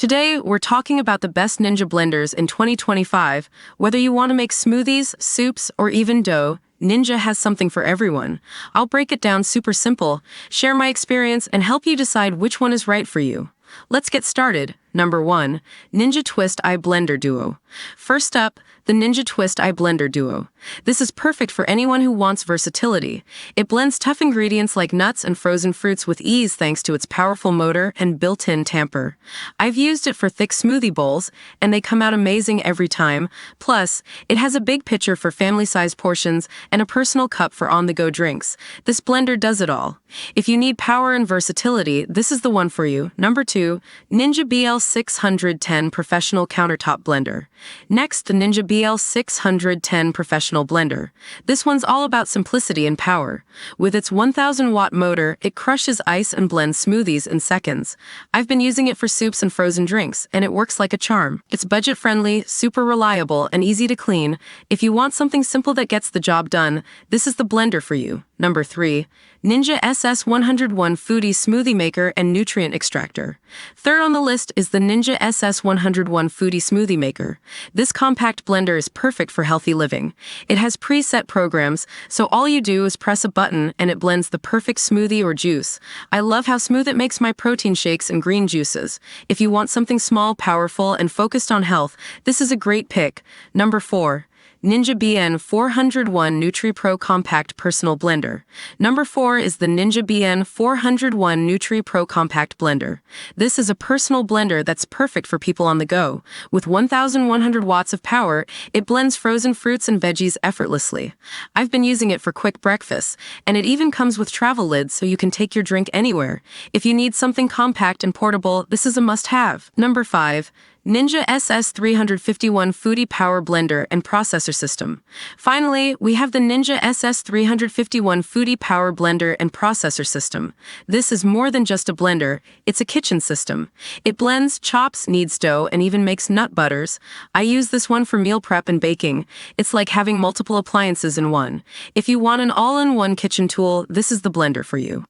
Today, we're talking about the best Ninja blenders in 2025. Whether you want to make smoothies, soups, or even dough, Ninja has something for everyone. I'll break it down super simple, share my experience, and help you decide which one is right for you. Let's get started. Number 1. Ninja Twist Eye Blender Duo. First up, the Ninja Twist Eye Blender Duo. This is perfect for anyone who wants versatility. It blends tough ingredients like nuts and frozen fruits with ease thanks to its powerful motor and built-in tamper. I've used it for thick smoothie bowls, and they come out amazing every time. Plus, it has a big pitcher for family-sized portions and a personal cup for on-the-go drinks. This blender does it all. If you need power and versatility, this is the one for you. Number 2. Ninja BL610 Professional Countertop Blender. Next, the Ninja BL610 Professional Blender. This one's all about simplicity and power. With its 1000-watt motor, it crushes ice and blends smoothies in seconds. I've been using it for soups and frozen drinks, and it works like a charm. It's budget-friendly, super reliable, and easy to clean. If you want something simple that gets the job done, this is the blender for you. Number 3. Ninja SS101 Foodie Smoothie Maker and Nutrient Extractor. Third on the list is the Ninja SS101 Foodie Smoothie Maker. This compact blender is perfect for healthy living. It has preset programs, so all you do is press a button and it blends the perfect smoothie or juice. I love how smooth it makes my protein shakes and green juices. If you want something small, powerful, and focused on health, this is a great pick. Number 4. Ninja BN401 NutriPro Compact Personal Blender. Number 4 is the Ninja BN401 NutriPro Compact Blender. This is a personal blender that's perfect for people on the go. With 1,100 watts of power, it blends frozen fruits and veggies effortlessly. I've been using it for quick breakfasts, and it even comes with travel lids so you can take your drink anywhere. If you need something compact and portable, this is a must-have. Number 5. Ninja SS351 Foodie Power Blender and Processor System. Finally, we have the Ninja SS351 Foodie Power Blender and Processor System. This is more than just a blender, it's a kitchen system. It blends, chops, kneads dough, and even makes nut butters. I use this one for meal prep and baking. It's like having multiple appliances in one. If you want an all-in-one kitchen tool, this is the blender for you.